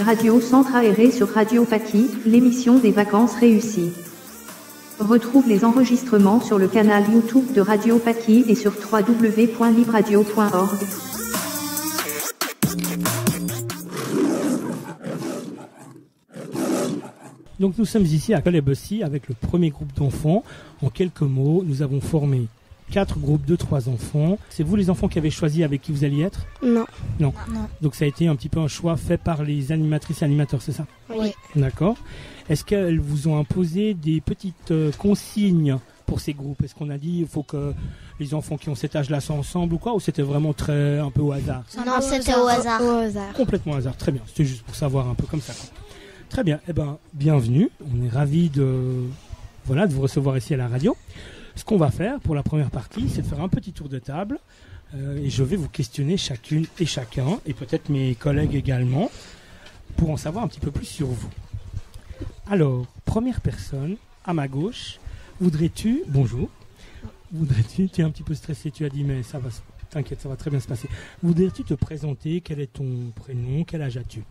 Radio Centre Aéré sur Radio Paki, l'émission des vacances réussies. Retrouve les enregistrements sur le canal YouTube de Radio Paki et sur www.libradio.org. Donc nous sommes ici à Calais-Bossy avec le premier groupe d'enfants. En quelques mots, nous avons formé 4 groupes de 3 enfants. C'est vous les enfants qui avez choisi avec qui vous alliez être ? Non. Non. Donc ça a été un petit peu un choix fait par les animatrices et animateurs, c'est ça ? Oui. D'accord. Est-ce qu'elles vous ont imposé des petites consignes pour ces groupes ? Est-ce qu'on a dit il faut que les enfants qui ont cet âge-là soient ensemble ou quoi ? Ou c'était vraiment un peu au hasard ? Non, c'était au hasard. Complètement au hasard, très bien. C'était juste pour savoir un peu comme ça, quoi. Très bien. Eh ben, bienvenue. On est ravis de vous recevoir ici à la radio. Ce qu'on va faire pour la première partie, c'est de faire un petit tour de table et je vais vous questionner chacune et chacun, et peut-être mes collègues également, pour en savoir un petit peu plus sur vous. Alors, première personne, à ma gauche, bonjour, tu es un petit peu stressé, tu as dit, mais ça va, t'inquiète, ça va très bien se passer. Voudrais-tu te présenter, quel est ton prénom, quel âge as-tu ?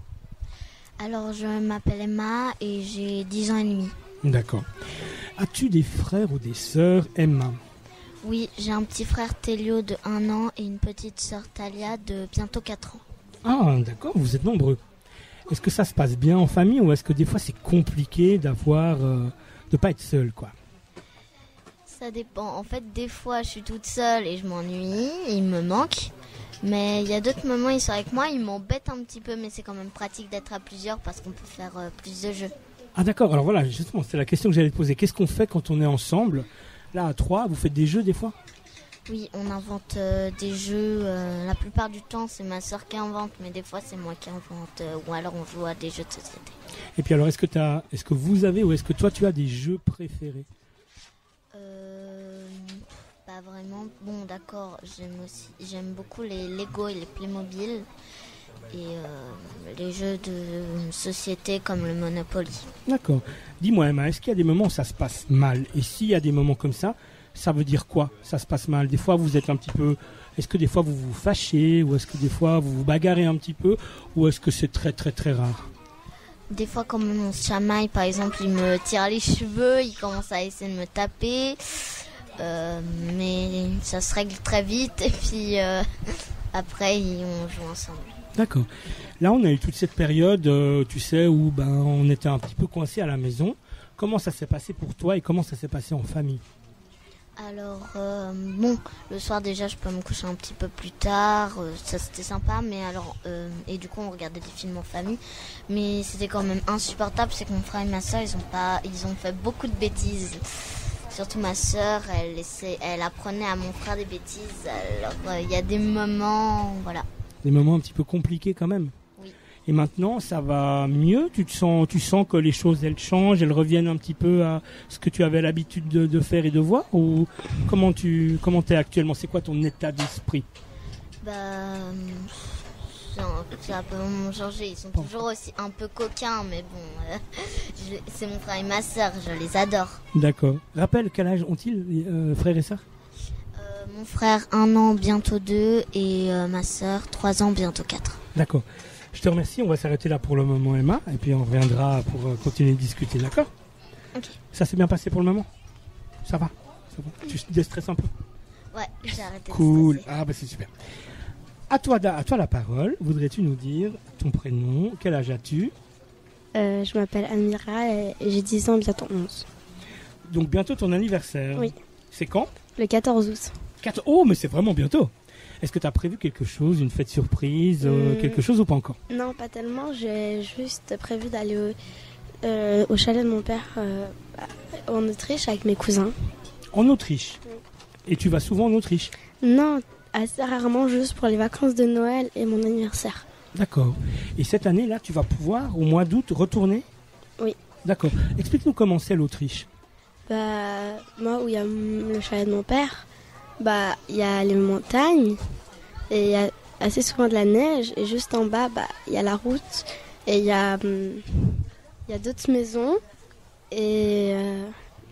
Alors, je m'appelle Emma et j'ai 10 ans et demi. D'accord. As-tu des frères ou des sœurs, Emma ? Oui, j'ai un petit frère Télio de 1 an et une petite sœur Talia de bientôt 4 ans. Ah, d'accord, vous êtes nombreux. Est-ce que ça se passe bien en famille ou est-ce que des fois c'est compliqué de pas être seul, quoi ? Ça dépend. En fait, des fois, je suis toute seule et je m'ennuie, il me manque. Mais il y a d'autres moments, ils sont avec moi, ils m'embêtent un petit peu, mais c'est quand même pratique d'être à plusieurs parce qu'on peut faire plus de jeux. Ah d'accord, alors voilà, justement, c'est la question que j'allais te poser. Qu'est-ce qu'on fait quand on est ensemble ? Là, à 3, vous faites des jeux des fois ? Oui, on invente des jeux. La plupart du temps, c'est ma soeur qui invente, mais des fois, c'est moi qui invente. Ou alors, on joue à des jeux de société. Et puis alors, est-ce que vous avez ou est-ce que toi, tu as des jeux préférés ? Pas vraiment. Bon, d'accord, j'aime beaucoup les Lego et les Playmobil. Et les jeux de société comme le Monopoly. D'accord. Dis-moi Emma, est-ce qu'il y a des moments où ça se passe mal ? Et s'il y a des moments comme ça veut dire quoi ? Ça se passe mal. Des fois vous êtes un petit peu... Est-ce que des fois vous vous fâchez ? Ou est-ce que des fois vous vous bagarrez un petit peu ? Ou est-ce que c'est très très très rare ? Des fois quand on se chamaille, par exemple, il me tire les cheveux, il commence à essayer de me taper. Mais ça se règle très vite et puis après on joue ensemble. D'accord. Là, on a eu toute cette période, tu sais, où on était un petit peu coincés à la maison. Comment ça s'est passé pour toi et comment ça s'est passé en famille ? Alors, le soir déjà, je peux me coucher un petit peu plus tard. Ça, c'était sympa, mais alors... et du coup, on regardait des films en famille. Mais c'était quand même insupportable, c'est que mon frère et ma soeur, ils ont fait beaucoup de bêtises. Surtout ma soeur, elle apprenait à mon frère des bêtises. Alors, il y a des moments... Voilà. Des moments un petit peu compliqués quand même. Oui. Et maintenant, ça va mieux ? Tu sens que les choses, elles changent, elles reviennent un petit peu à ce que tu avais l'habitude de faire et de voir ? Ou comment t'es actuellement ? C'est quoi ton état d'esprit ? C'est un peu changé. Ils sont toujours aussi un peu coquins, mais bon, c'est mon frère et ma sœur, je les adore. D'accord. Rappelle, quel âge ont-ils, frères et sœurs ? Mon frère 1 an, bientôt 2, et ma sœur 3 ans, bientôt 4. D'accord. Je te remercie, on va s'arrêter là pour le moment Emma, et puis on reviendra pour continuer de discuter, d'accord ? Ok. Ça s'est bien passé pour le moment ? Ça va ? Tu déstresses un peu ? Ouais, j'ai arrêté. Cool. De stresser. Ah c'est super. À toi la parole, voudrais-tu nous dire ton prénom, quel âge as-tu ? Je m'appelle Amira et j'ai 10 ans, bientôt 11. Donc bientôt ton anniversaire ? Oui. C'est quand ? Le 14 août. Oh, mais c'est vraiment bientôt. Est-ce que tu as prévu quelque chose, une fête surprise, quelque chose ou pas encore ? Non, pas tellement. J'ai juste prévu d'aller au chalet de mon père en Autriche avec mes cousins. En Autriche ? Oui. Et tu vas souvent en Autriche ? Non, assez rarement, juste pour les vacances de Noël et mon anniversaire. D'accord. Et cette année-là, tu vas pouvoir, au mois d'août, retourner ? Oui. D'accord. Explique-nous comment c'est l'Autriche. Moi, où il y a le chalet de mon père, il y a les montagnes et il y a assez souvent de la neige. Et juste en bas, il y a la route et il y a d'autres maisons et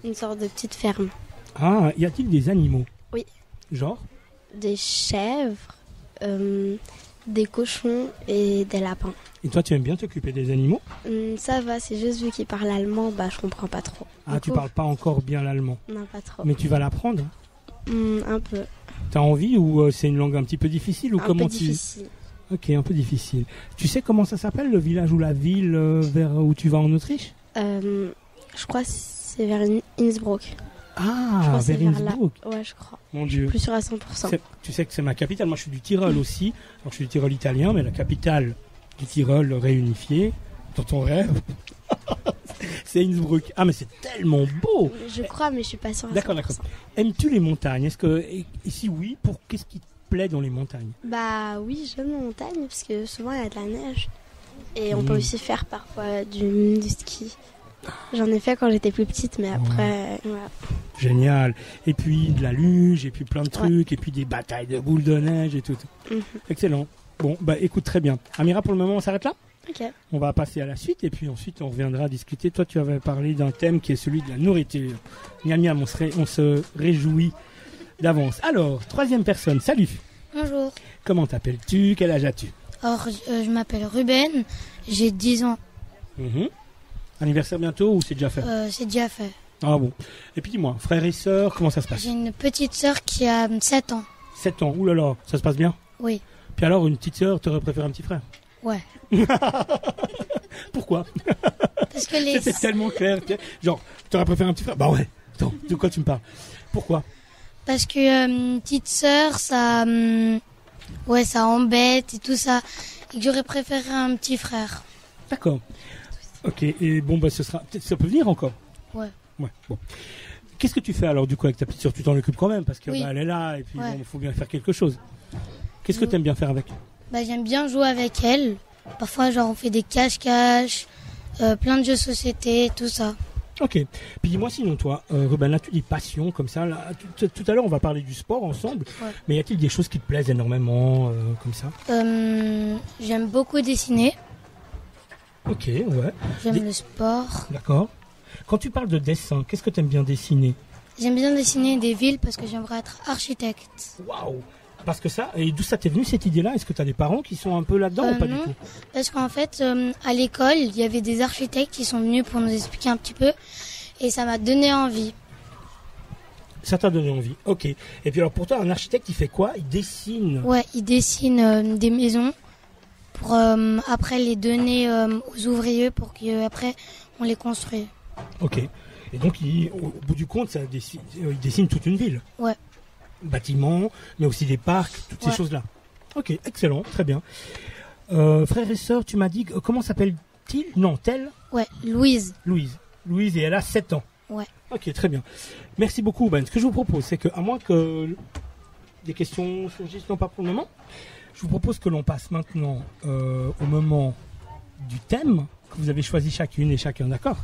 une sorte de petite ferme. Ah, y a-t-il des animaux ? Oui. Genre ? des chèvres, des cochons et des lapins. Et toi, tu aimes bien t'occuper des animaux? Ça va, c'est juste vu qu'ils parlent allemand, je comprends pas trop. Ah, tu parles pas encore bien l'allemand? Non, pas trop. Mais tu vas l'apprendre? Un peu. T'as envie ou c'est une langue un petit peu difficile ou Un comment peu difficile. Ok, un peu difficile. Tu sais comment ça s'appelle, le village ou la ville vers où tu vas en Autriche? Je crois que c'est vers Innsbruck. Ah, vers Innsbruck. Ouais, je crois. Mon Dieu. Plus sûr à 100%. Tu sais que c'est ma capitale. Moi, je suis du Tyrol aussi. Alors, je suis du Tyrol italien, mais la capitale du Tyrol réunifiée, dans ton rêve, c'est Innsbruck. Ah, mais c'est tellement beau. Je crois, mais je suis pas sûre à 100%. D'accord. Aimes-tu les montagnes? Est-ce que, et si oui, qu'est-ce qui te plaît dans les montagnes? Oui, j'aime les montagnes parce que souvent il y a de la neige. Et on peut aussi faire parfois du ski. J'en ai fait quand j'étais plus petite, mais après, voilà. Génial. Et puis de la luge, et puis plein de trucs, et puis des batailles de boules de neige et tout. Excellent. Bon, écoute, très bien. Amira, pour le moment, on s'arrête là? Ok. On va passer à la suite, et puis ensuite, on reviendra discuter. Toi, tu avais parlé d'un thème qui est celui de la nourriture. Miam, miam, on se réjouit d'avance. Alors, troisième personne, salut. Bonjour. Comment t'appelles-tu? Quel âge as-tu? Alors, je m'appelle Ruben, j'ai 10 ans. Anniversaire bientôt ou c'est déjà fait? C'est déjà fait. Ah bon. Et puis dis-moi, frères et sœurs, comment ça se passe? J'ai une petite sœur qui a 7 ans. 7 ans, oulala, ça se passe bien? Oui. Puis alors, une petite sœur, t'aurais préféré un petit frère? Ouais. Pourquoi? Parce que les... C'était tellement clair. Genre, t'aurais préféré un petit frère? Bah ouais. Attends, de quoi tu me parles? Pourquoi? Parce que une petite sœur, ça embête et tout ça. Et que j'aurais préféré un petit frère. D'accord. Ok, et bon, ça peut venir encore? Ouais. Ouais, bon. Qu'est-ce que tu fais alors du coup avec ta petite sœur? Tu t'en occupes quand même parce que Oui. elle est là et puis il faut bien faire quelque chose. Qu'est-ce que tu aimes bien faire avec? J'aime bien jouer avec elle. Parfois, on fait des cache-cache, plein de jeux de société, tout ça. Ok. Puis dis-moi sinon toi, Ruben, là tu dis passion comme ça. Là, tout à l'heure on va parler du sport ensemble. Ouais. Mais y a-t-il des choses qui te plaisent énormément comme ça? J'aime beaucoup dessiner. Ok, ouais. J'aime le sport. D'accord. Quand tu parles de dessin, qu'est-ce que tu aimes bien dessiner? J'aime bien dessiner des villes parce que j'aimerais être architecte. Waouh! Parce que ça, et d'où ça t'est venu cette idée-là? Est-ce que tu as des parents qui sont un peu là-dedans ou pas non, du tout? Parce qu'en fait, à l'école, il y avait des architectes qui sont venus pour nous expliquer un petit peu et ça m'a donné envie. Ça t'a donné envie, ok. Et puis alors pour toi, un architecte, il fait quoi? Il dessine? Ouais, il dessine des maisons pour après les donner aux ouvriers pour qu'après on les construise. Ok. Et donc, au bout du compte, il dessine toute une ville? Ouais. Bâtiments, mais aussi des parcs, toutes ces choses-là. Ok, excellent, très bien. Frères et sœurs, tu m'as dit, comment s'appelle-t-il? Non, tel? Ouais, Louise. Louise, et elle a 7 ans. Ouais. Ok, très bien. Merci beaucoup, Ben. Ce que je vous propose, c'est que, à moins que des questions surgissent, non pas pour le moment, je vous propose que l'on passe maintenant au moment du thème que vous avez choisi chacune et chacun, d'accord?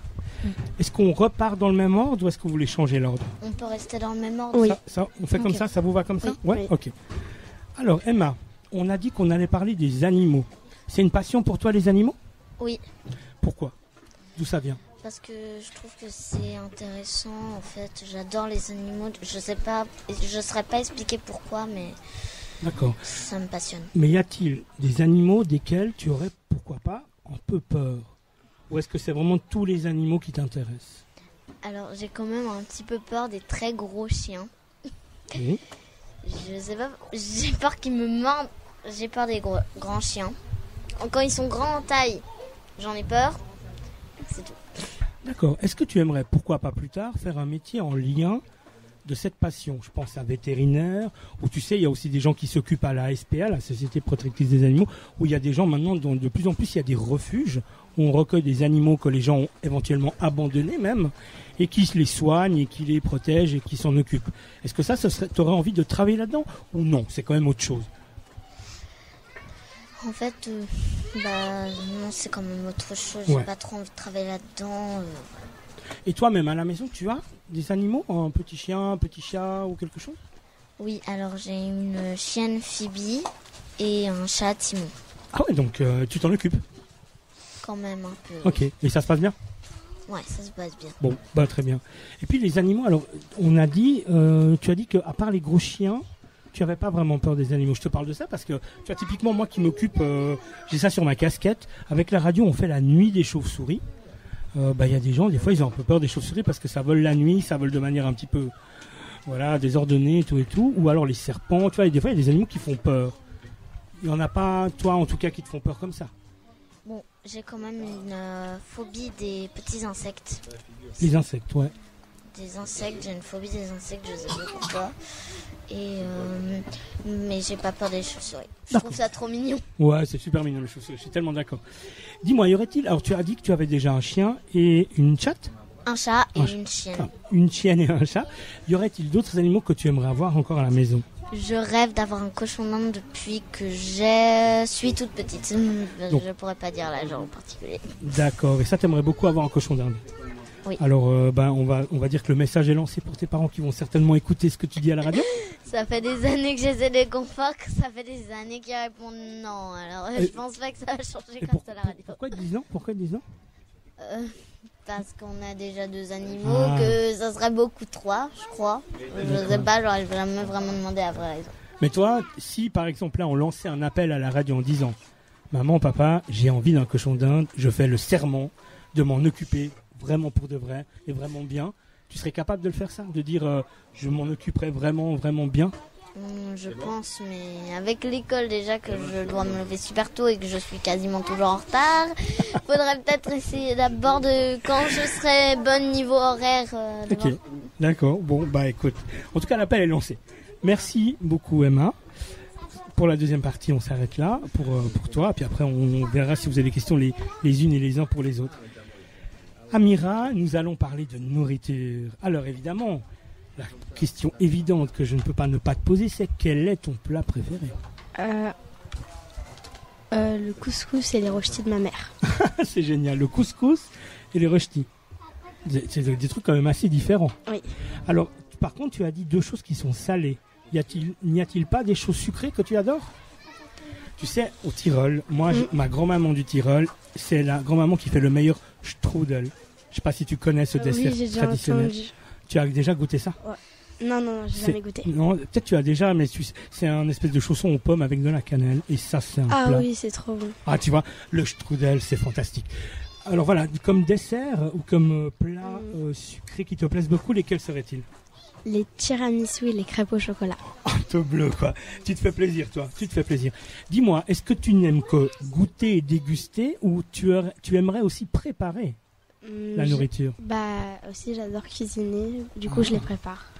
Est-ce qu'on repart dans le même ordre ou est-ce que vous voulez changer l'ordre? On peut rester dans le même ordre. Oui. Ça, on fait comme ça vous va comme ça? Oui. Ouais, ok. Alors, Emma, on a dit qu'on allait parler des animaux. C'est une passion pour toi, les animaux? Oui. Pourquoi? D'où ça vient? Parce que je trouve que c'est intéressant, en fait. J'adore les animaux. Je saurais pas expliquer pourquoi, mais D'accord. ça me passionne. Mais y a-t-il des animaux desquels tu aurais, pourquoi pas, un peu peur? Ou est-ce que c'est vraiment tous les animaux qui t'intéressent? Alors, j'ai quand même un petit peu peur des très gros chiens. Oui. Je sais pas, j'ai peur qu'ils me mordent. J'ai peur des grands chiens. Quand ils sont grands en taille, j'en ai peur. C'est tout. D'accord. Est-ce que tu aimerais, pourquoi pas plus tard, faire un métier en lien de cette passion? Je pense à vétérinaire, où tu sais, il y a aussi des gens qui s'occupent à la SPA, la Société Protectrice des Animaux, où il y a des gens maintenant, dont de plus en plus, il y a des refuges où on recueille des animaux que les gens ont éventuellement abandonnés même, et qui les soignent, et qui les protègent, et qui s'en occupent. Est-ce que ça tu aurais envie de travailler là-dedans? Ou non, c'est quand même autre chose? En fait, non, c'est quand même autre chose. Ouais. J'ai pas trop envie de travailler là-dedans. Et toi-même, à la maison, tu as des animaux? Un petit chien, un petit chat ou quelque chose? Oui, alors j'ai une chienne Phoebe et un chat Timon. Ah ouais, donc tu t'en occupes? Quand même un peu. Ok, et ça se passe bien? Ouais, ça se passe bien. Bon, très bien. Et puis les animaux, alors on a dit, tu as dit qu'à part les gros chiens, tu n'avais pas vraiment peur des animaux. Je te parle de ça parce que, tu vois, typiquement, moi qui m'occupe, j'ai ça sur ma casquette. Avec la radio, on fait la nuit des chauves-souris. Il y a des gens, des fois, ils ont un peu peur des chauves-souris parce que ça vole la nuit, ça vole de manière un petit peu, voilà, désordonnée et tout. Ou alors les serpents, tu vois, et des fois, il y a des animaux qui font peur. Il n'y en a pas, toi, en tout cas, qui te font peur comme ça. Bon, j'ai quand même une phobie des petits insectes. Les insectes, ouais. Des insectes, j'ai une phobie des insectes, je sais pas pourquoi. Mais j'ai pas peur des chauves-souris. Je trouve ça trop mignon. Ouais, c'est super mignon les chauves-souris, je suis tellement d'accord. Dis-moi, y aurait-il, alors tu as dit que tu avais déjà un chien et une chatte? Un chat et une chienne. Enfin, une chienne et un chat. Y aurait-il d'autres animaux que tu aimerais avoir encore à la maison? Je rêve d'avoir un cochon d'Inde depuis que je suis toute petite. Je pourrais pas dire l'âge en particulier. D'accord, et ça t'aimerais beaucoup avoir un cochon d'Inde? Oui. Alors, on va dire que le message est lancé pour tes parents qui vont certainement écouter ce que tu dis à la radio. Ça fait des années que j'essaie de les convaincre, ça fait des années qu'ils répondent non. Alors, je pense pas que ça va changer grâce à la radio. Pourquoi ils disent non? Parce qu'on a déjà 2 animaux, que ça serait beaucoup 3, je crois. Je sais pas, j'aurais jamais vraiment demandé à vraie raison. Mais toi, si par exemple là on lançait un appel à la radio en disant maman, papa, j'ai envie d'un cochon d'Inde, je fais le serment de m'en occuper vraiment pour de vrai et vraiment bien, tu serais capable de le faire ça? De dire je m'en occuperai vraiment, vraiment bien? Je pense, mais avec l'école déjà que je dois me lever super tôt et que je suis quasiment toujours en retard, faudrait peut-être essayer d'abord de quand je serai bonne niveau horaire. Ok, d'accord. Bon, écoute, en tout cas l'appel est lancé. Merci beaucoup Emma. Pour la deuxième partie, on s'arrête là pour toi, puis après on verra si vous avez des questions les unes et les uns pour les autres. Amira, nous allons parler de nourriture. Alors évidemment, la question évidente que je ne peux pas ne pas te poser, c'est quel est ton plat préféré? Le couscous et les rochtis de ma mère. C'est génial, le couscous et les rochtis. C'est des trucs quand même assez différents. Oui. Alors, par contre, tu as dit 2 choses qui sont salées. N'y a-t-il pas des choses sucrées que tu adores? Tu sais, au Tyrol, moi, ma grand-maman du Tyrol, c'est la grand-maman qui fait le meilleur strudel. Je sais pas si tu connais ce dessert oui, j'ai déjà traditionnel. entendu. Tu as déjà goûté ça? Ouais. Non, j'ai jamais goûté. Non, peut-être tu as déjà, mais c'est un espèce de chausson aux pommes avec de la cannelle. Et ça, c'est un plat. Ah oui, c'est trop bon. Ah, tu vois, le strudel, c'est fantastique. Alors voilà, comme dessert ou comme plat sucré qui te plaisent beaucoup, lesquels seraient-ils? Les tiramisu et les crêpes au chocolat. Oh, te bleu, quoi. Tu te fais plaisir, toi. Tu te fais plaisir. Dis-moi, est-ce que tu n'aimes que goûter et déguster ou tu aimerais aussi préparer la nourriture? Aussi, j'adore cuisiner. Du coup, je les prépare.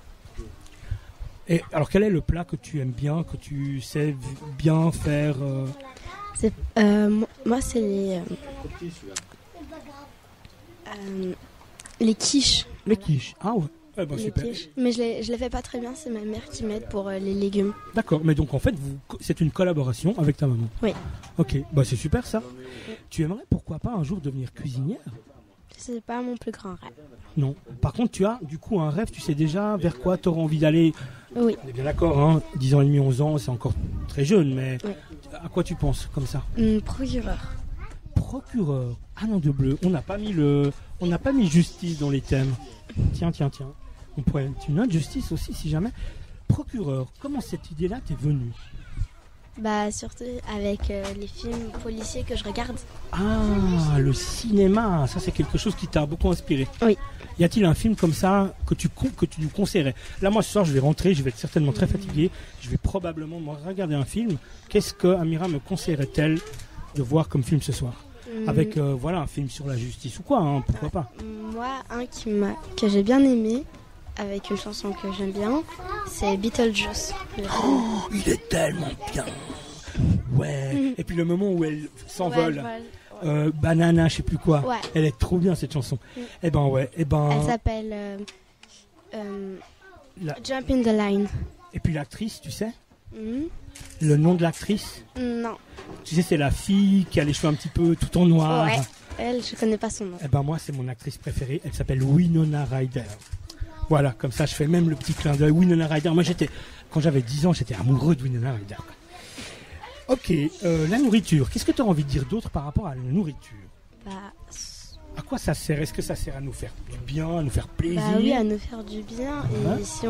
Et alors, quel est le plat que tu aimes bien, que tu sais bien faire Moi, c'est les quiches. Les quiches. Ah ouais. Super. Quiches. Mais je les fais pas très bien, c'est ma mère qui m'aide pour les légumes. D'accord, mais donc en fait, c'est une collaboration avec ta maman. Oui. Ok, c'est super ça. Tu aimerais pourquoi pas un jour devenir cuisinière? C'est pas mon plus grand rêve. Non. Par contre, tu as du coup un rêve, tu sais déjà vers quoi tu auras envie d'aller? Oui. On est bien d'accord, hein, 10 ans et demi, 11 ans, c'est encore très jeune, mais à quoi tu penses comme ça? Procureur. Procureur. Ah non, de bleu. On n'a pas mis justice dans les thèmes. Tiens. On pourrait mettre une autre justice aussi si jamais. Procureur, comment cette idée-là t'est venue? Surtout avec les films policiers que je regarde. Ah, le cinéma, ça c'est quelque chose qui t'a beaucoup inspiré. Oui. Y a-t-il un film comme ça que tu nous conseillerais? Là, moi ce soir je vais rentrer, je vais être certainement très fatigué. Je vais probablement regarder un film. Qu'est-ce que Amira me conseillerait-elle de voir comme film ce soir? Avec un film sur la justice ou quoi, hein, pourquoi pas? Moi, un que j'ai bien aimé, avec une chanson que j'aime bien, c'est Beetlejuice. Oh, il est tellement bien. Ouais. Et puis le moment où elle s'envole, Banana, je sais plus quoi. Ouais. Elle est trop bien cette chanson. Elle s'appelle Jump in the Line. Et puis l'actrice, tu sais? Le nom de l'actrice? Non. Tu sais, c'est la fille qui a les cheveux un petit peu tout en noir. Ouais. Elle, je connais pas son nom. Moi, c'est mon actrice préférée. Elle s'appelle Winona Ryder. Voilà, comme ça, je fais même le petit clin d'œil. Winona Ryder. Moi, quand j'avais 10 ans, j'étais amoureux de Winona Ryder. Ok, la nourriture. Qu'est-ce que tu as envie de dire d'autre par rapport à la nourriture? À quoi ça sert? Est-ce que ça sert à nous faire du bien, à nous faire plaisir? Oui, à nous faire du bien. Et si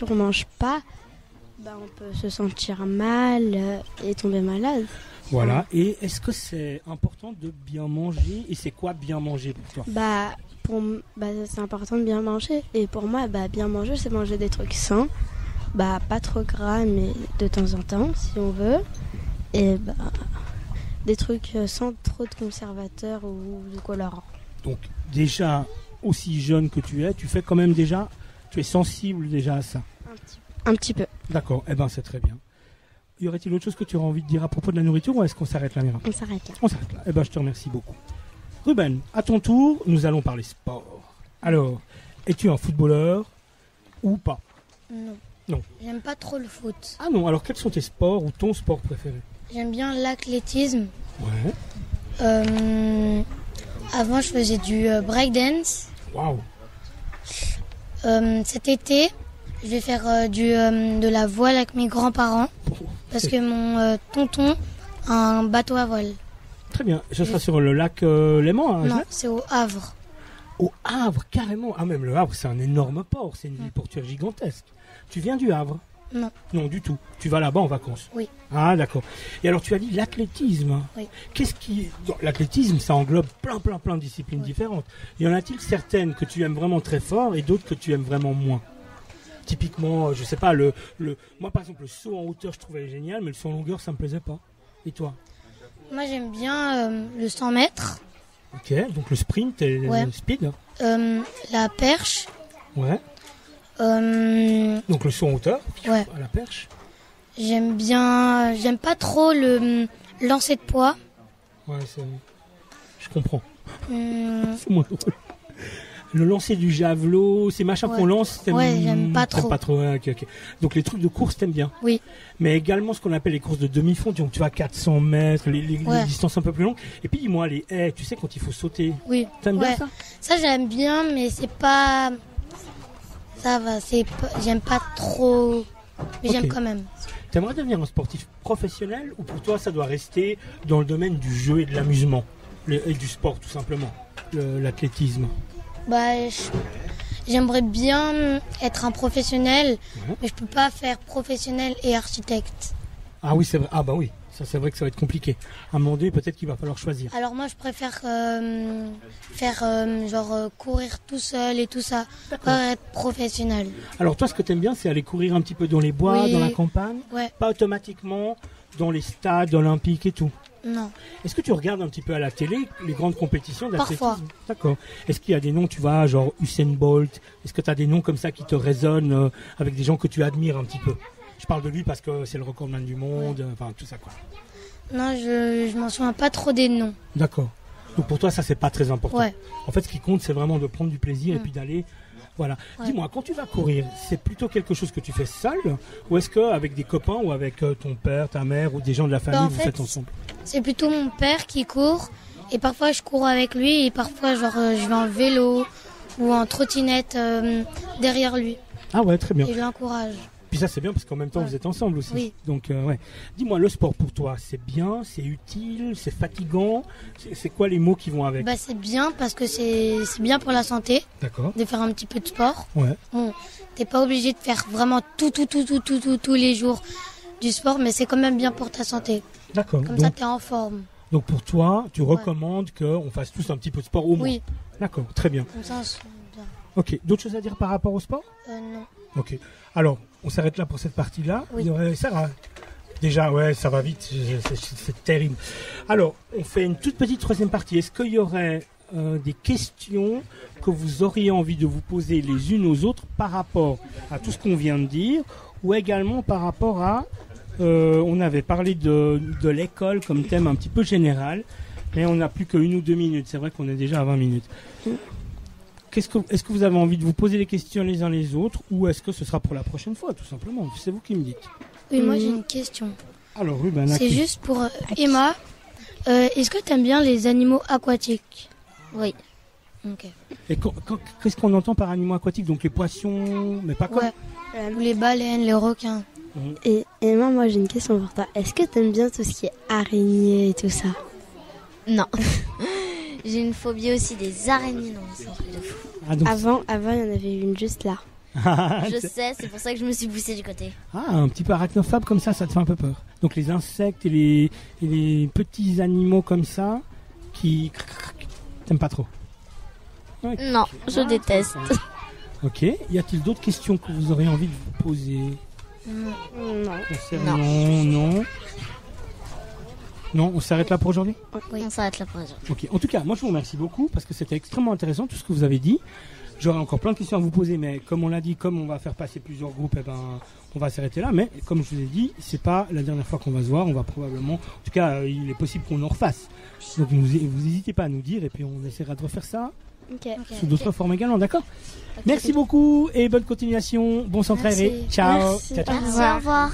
on mange pas, On peut se sentir mal et tomber malade. Voilà. Et est-ce que c'est important de bien manger? Et c'est quoi bien manger pour toi? C'est important de bien manger. Et pour moi, bien manger, c'est manger des trucs sains. Pas trop gras, mais de temps en temps, si on veut. Et des trucs sans trop de conservateurs ou de colorants. Donc déjà, aussi jeune que tu es, tu fais quand même déjà, tu es sensible déjà à ça? Un petit peu. D'accord, c'est très bien. Y aurait-il autre chose que tu aurais envie de dire à propos de la nourriture ou est-ce qu'on s'arrête là, Mira? On s'arrête là. On s'arrête là. Je te remercie beaucoup. Ruben, à ton tour, nous allons parler sport. Alors, es-tu un footballeur ou pas? Non. J'aime pas trop le foot. Ah non, alors quels sont tes sports ou ton sport préféré? J'aime bien l'athlétisme. Ouais. Avant, je faisais du breakdance. Waouh. Cet été, je vais faire de la voile avec mes grands-parents. Parce que mon tonton a un bateau à voile. Très bien. Ce sera sur le lac Léman, hein? Non, c'est au Havre. Au Havre, carrément. Ah, même le Havre, c'est un énorme port. C'est une ville portuaire gigantesque. Tu viens du Havre? Non. Non, du tout. Tu vas là-bas en vacances? Oui. Ah, d'accord. Et alors, tu as dit l'athlétisme. Oui. L'athlétisme, ça englobe plein de disciplines différentes. Y en a-t-il certaines que tu aimes vraiment très fort et d'autres que tu aimes vraiment moins? Typiquement, je sais pas, moi par exemple, le saut en hauteur, je trouvais génial, mais le saut en longueur, ça me plaisait pas. Et toi? Moi, j'aime bien le 100 mètres. Ok, donc le sprint et le speed. La perche. Ouais. Donc le saut en hauteur, à la perche. J'aime pas trop le lancer de poids. Ouais, je comprends. C'est moins drôle. Le lancer du javelot, ces machins qu'on lance, j'aime pas trop. Pas trop. Ouais, ok. Donc les trucs de course, t'aimes bien? Oui. Mais également ce qu'on appelle les courses de demi-fond, donc tu vas 400 mètres, les distances un peu plus longues. Et puis dis-moi, les haies, tu sais, quand il faut sauter. Oui. T'aimes bien ça? Ça, j'aime bien, mais c'est pas... Ça va, j'aime pas trop, mais j'aime quand même. T'aimerais devenir un sportif professionnel ou pour toi ça doit rester dans le domaine du jeu et de l'amusement et du sport tout simplement, l'athlétisme? J'aimerais bien être un professionnel, mais je peux pas faire professionnel et architecte. Ah oui, c'est vrai. Ah bah oui, ça c'est vrai que ça va être compliqué. À un moment donné, peut-être qu'il va falloir choisir. Alors moi, je préfère courir tout seul et tout ça, pas être professionnel. Alors toi, ce que t'aimes bien, c'est aller courir un petit peu dans les bois, dans la campagne, pas automatiquement dans les stades olympiques et tout. Non. Est-ce que tu regardes un petit peu à la télé les grandes compétitions d'athlétisme? Parfois. D'accord. Est-ce qu'il y a des noms, tu vois, genre Usain Bolt? Est-ce que tu as des noms comme ça qui te résonnent avec des gens que tu admires un petit peu? Je parle de lui parce que c'est le recordman du monde, enfin tout ça quoi. Non, je m'en souviens pas trop des noms. D'accord. Donc pour toi, ça c'est pas très important. Ouais. En fait, ce qui compte, c'est vraiment de prendre du plaisir et puis d'aller. Voilà. Ouais. Dis-moi, quand tu vas courir, c'est plutôt quelque chose que tu fais seul ou est-ce qu'avec des copains ou avec ton père, ta mère ou des gens de la famille, vous faites ensemble? C'est plutôt mon père qui court et parfois je cours avec lui et parfois je vais en vélo ou en trottinette derrière lui. Ah ouais, très bien. Et je l'encourage. Puis ça c'est bien parce qu'en même temps vous êtes ensemble aussi. Oui. Donc Dis-moi, le sport pour toi, c'est bien, c'est utile, c'est fatigant, c'est quoi les mots qui vont avec? C'est bien parce que c'est bien pour la santé. D'accord. De faire un petit peu de sport. Ouais. Bon, t'es pas obligé de faire vraiment tous les jours du sport, mais c'est quand même bien pour ta santé. D'accord. Comme ça t'es en forme. Donc pour toi, tu recommandes qu'on fasse tous un petit peu de sport au moins? Oui. D'accord, très bien. Comme ça, c'est bien. Ok, d'autres choses à dire par rapport au sport? Non. Ok, alors on s'arrête là pour cette partie-là. Oui. Il y aurait Sarah. Déjà, ouais, ça va vite, c'est terrible. Alors, on fait une toute petite troisième partie. Est-ce qu'il y aurait des questions que vous auriez envie de vous poser les unes aux autres par rapport à tout ce qu'on vient de dire ou également par rapport à... on avait parlé de l'école comme thème un petit peu général, mais on n'a plus que 1 ou 2 minutes. C'est vrai qu'on est déjà à 20 minutes. Est-ce que vous avez envie de vous poser les questions les uns les autres ou est-ce que ce sera pour la prochaine fois, tout simplement? C'est vous qui me dites. Oui, moi j'ai une question. Alors, Ruben, c'est juste pour Emma. Est-ce que tu aimes bien les animaux aquatiques? Oui. Ok. Et qu'est-ce qu'on entend par animaux aquatiques? Donc les poissons, mais pas quoi? Ou les baleines, les requins. Et Emma, moi j'ai une question pour toi. Est-ce que tu aimes bien tout ce qui est araignées et tout ça? Non. J'ai une phobie aussi des araignées. Non, c'est un truc de fou. Ah, donc avant, il y en avait une juste là. Je sais, c'est pour ça que je me suis poussée du côté. Ah, un petit peu arachnophobe comme ça te fait un peu peur. Donc les insectes et les petits animaux comme ça qui... T'aimes pas trop? Ouais. Non, je déteste. Ok, y a-t-il d'autres questions que vous auriez envie de vous poser? Non. Non. Non, on s'arrête là pour aujourd'hui? On s'arrête là pour aujourd'hui. Ok, en tout cas, moi je vous remercie beaucoup parce que c'était extrêmement intéressant tout ce que vous avez dit. J'aurais encore plein de questions à vous poser, mais comme on l'a dit, comme on va faire passer plusieurs groupes, on va s'arrêter là. Mais comme je vous ai dit, c'est pas la dernière fois qu'on va se voir. On va probablement, en tout cas, il est possible qu'on en refasse. Donc vous n'hésitez pas à nous dire et puis on essaiera de refaire ça sous d'autres formes également, d'accord? Merci beaucoup et bonne continuation. Bon centre aéré. Ciao. Merci. Ciao, ciao. Merci, au revoir.